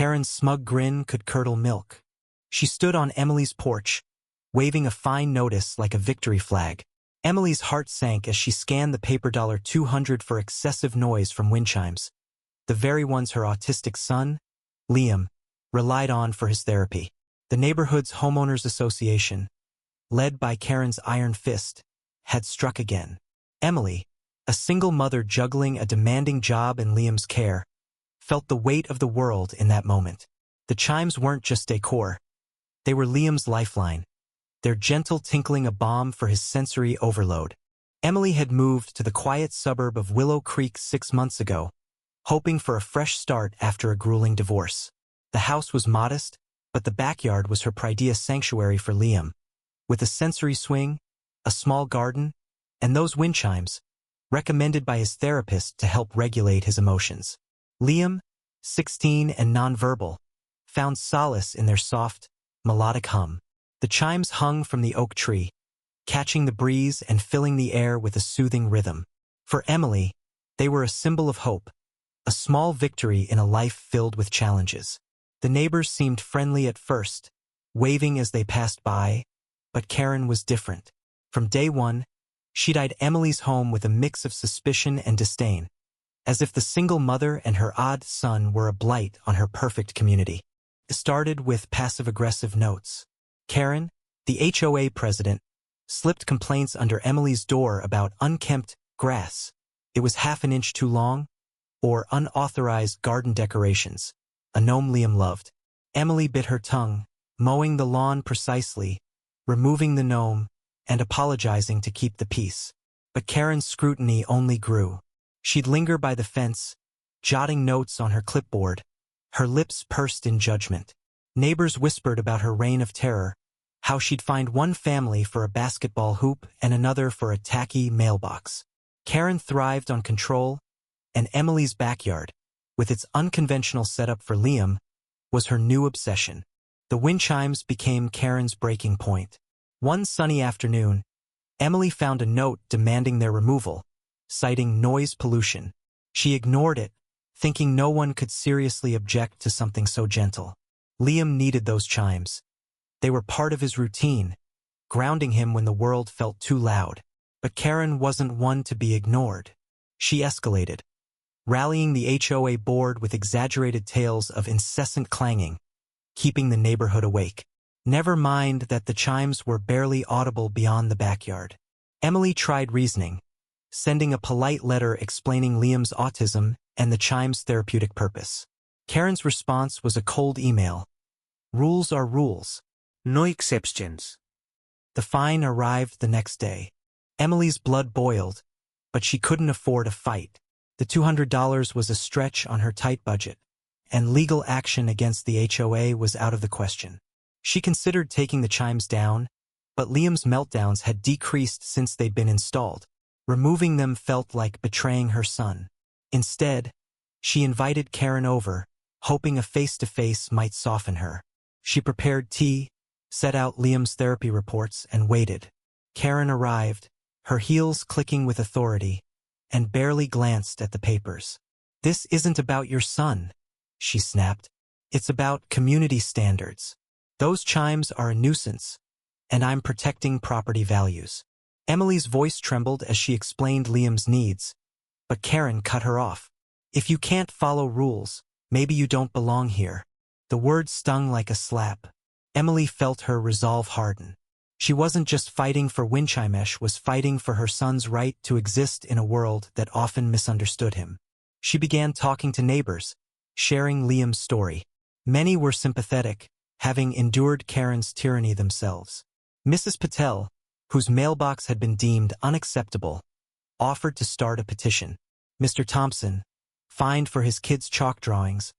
Karen's smug grin could curdle milk. She stood on Emily's porch, waving a fine notice like a victory flag. Emily's heart sank as she scanned the paper $200 for excessive noise from Windchimes, the very ones her autistic son, Liam, relied on for his therapy. The neighborhood's homeowners association, led by Karen's iron fist, had struck again. Emily, a single mother juggling a demanding job and Liam's care, felt the weight of the world in that moment. The chimes weren't just decor. They were Liam's lifeline, their gentle tinkling a balm for his sensory overload. Emily had moved to the quiet suburb of Willow Creek 6 months ago, hoping for a fresh start after a grueling divorce. The house was modest, but the backyard was her precious sanctuary for Liam, with a sensory swing, a small garden, and those wind chimes, recommended by his therapist to help regulate his emotions. Liam, 16 and nonverbal, found solace in their soft, melodic hum. The chimes hung from the oak tree, catching the breeze and filling the air with a soothing rhythm. For Emily, they were a symbol of hope, a small victory in a life filled with challenges. The neighbors seemed friendly at first, waving as they passed by, but Karen was different. From day one, she'd eyed Emily's home with a mix of suspicion and disdain, as if the single mother and her odd son were a blight on her perfect community. It started with passive-aggressive notes. Karen, the HOA president, slipped complaints under Emily's door about unkempt grass. It was half an inch too long, or unauthorized garden decorations, a gnome Liam loved. Emily bit her tongue, mowing the lawn precisely, removing the gnome, and apologizing to keep the peace. But Karen's scrutiny only grew. She'd linger by the fence, jotting notes on her clipboard, her lips pursed in judgment. Neighbors whispered about her reign of terror, how she'd find one family for a basketball hoop and another for a tacky mailbox. Karen thrived on control, and Emily's backyard, with its unconventional setup for Liam, was her new obsession. The wind chimes became Karen's breaking point. One sunny afternoon, Emily found a note demanding their removal, citing noise pollution. She ignored it, thinking no one could seriously object to something so gentle. Liam needed those chimes. They were part of his routine, grounding him when the world felt too loud. But Karen wasn't one to be ignored. She escalated, rallying the HOA board with exaggerated tales of incessant clanging, keeping the neighborhood awake. Never mind that the chimes were barely audible beyond the backyard. Emily tried reasoning, sending a polite letter explaining Liam's autism and the chime's therapeutic purpose. Karen's response was a cold email. Rules are rules. No exceptions. The fine arrived the next day. Emily's blood boiled, but she couldn't afford a fight. The $200 was a stretch on her tight budget, and legal action against the HOA was out of the question. She considered taking the chimes down, but Liam's meltdowns had decreased since they'd been installed. Removing them felt like betraying her son. Instead, she invited Karen over, hoping a face-to-face might soften her. She prepared tea, set out Liam's therapy reports, and waited. Karen arrived, her heels clicking with authority, and barely glanced at the papers. "This isn't about your son," she snapped. "It's about community standards. Those chimes are a nuisance, and I'm protecting property values." Emily's voice trembled as she explained Liam's needs, but Karen cut her off. "If you can't follow rules, maybe you don't belong here." The word stung like a slap. Emily felt her resolve harden. She wasn't just fighting for Windchimesh, was fighting for her son's right to exist in a world that often misunderstood him. She began talking to neighbors, sharing Liam's story. Many were sympathetic, having endured Karen's tyranny themselves. Mrs. Patel, whose mailbox had been deemed unacceptable, offered to start a petition. Mr. Thompson, fined for his kids' chalk drawings,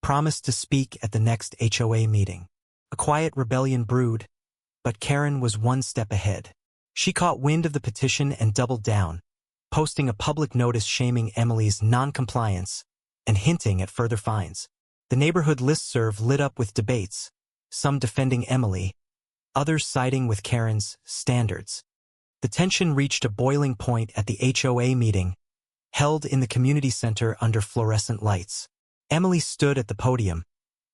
promised to speak at the next HOA meeting. A quiet rebellion brewed, but Karen was one step ahead. She caught wind of the petition and doubled down, posting a public notice shaming Emily's non-compliance and hinting at further fines. The neighborhood listserv lit up with debates, some defending Emily, others siding with Karen's standards. The tension reached a boiling point at the HOA meeting, held in the community center under fluorescent lights. Emily stood at the podium,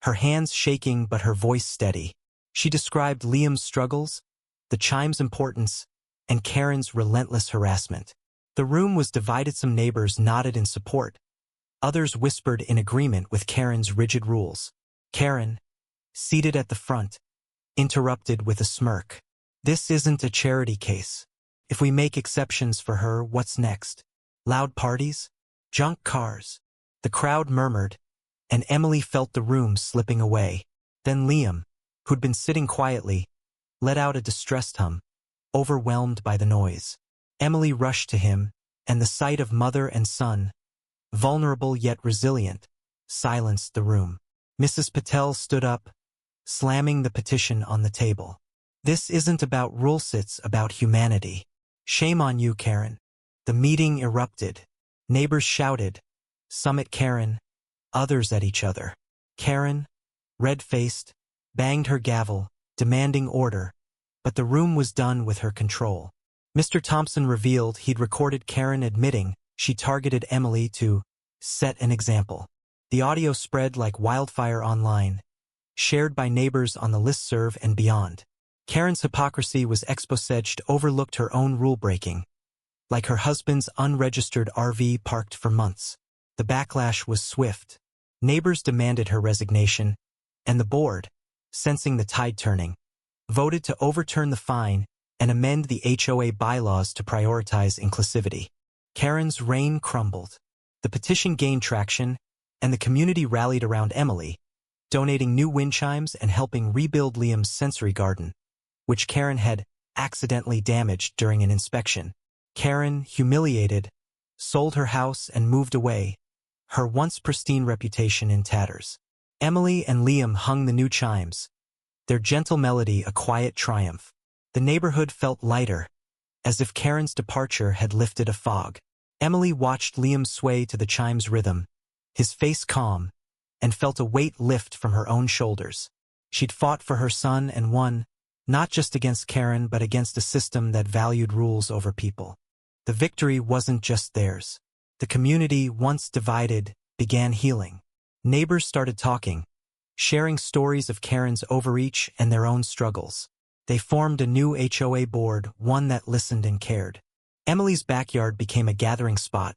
her hands shaking but her voice steady. She described Liam's struggles, the chime's importance, and Karen's relentless harassment. The room was divided. Some neighbors nodded in support. Others whispered in agreement with Karen's rigid rules. Karen, seated at the front, interrupted with a smirk. This isn't a charity case. If we make exceptions for her, what's next? Loud parties? Junk cars? The crowd murmured, and Emily felt the room slipping away. Then Liam, who'd been sitting quietly, let out a distressed hum, overwhelmed by the noise. Emily rushed to him, and the sight of mother and son, vulnerable yet resilient, silenced the room. Mrs. Patel stood up, slamming the petition on the table. This isn't about rules, it's about humanity. Shame on you, Karen. The meeting erupted. Neighbors shouted, some at Karen, others at each other. Karen, red-faced, banged her gavel, demanding order, but the room was done with her control. Mr. Thompson revealed he'd recorded Karen admitting she targeted Emily to set an example. The audio spread like wildfire online, shared by neighbors on the listserv and beyond. Karen's hypocrisy was exposed, overlooked her own rule-breaking, like her husband's unregistered RV parked for months. The backlash was swift. Neighbors demanded her resignation, and the board, sensing the tide turning, voted to overturn the fine and amend the HOA bylaws to prioritize inclusivity. Karen's reign crumbled. The petition gained traction, and the community rallied around Emily, donating new Windchimes and helping rebuild Liam's sensory garden, which Karen had accidentally damaged during an inspection. Karen, humiliated, sold her house and moved away, her once pristine reputation in tatters. Emily and Liam hung the new chimes, their gentle melody a quiet triumph. The neighborhood felt lighter, as if Karen's departure had lifted a fog. Emily watched Liam sway to the chime's rhythm, his face calm, and felt a weight lift from her own shoulders. She'd fought for her son and won, not just against Karen but against a system that valued rules over people. The victory wasn't just theirs. The community, once divided, began healing. Neighbors started talking, sharing stories of Karen's overreach and their own struggles. They formed a new HOA board, one that listened and cared. Emily's backyard became a gathering spot,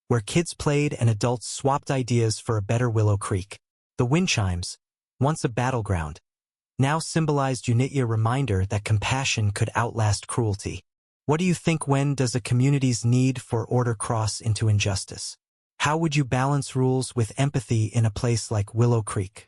where kids played and adults swapped ideas for a better Willow Creek. The Windchimes, once a battleground, now symbolized unity, a reminder that compassion could outlast cruelty. What do you think? When does a community's need for order cross into injustice? How would you balance rules with empathy in a place like Willow Creek?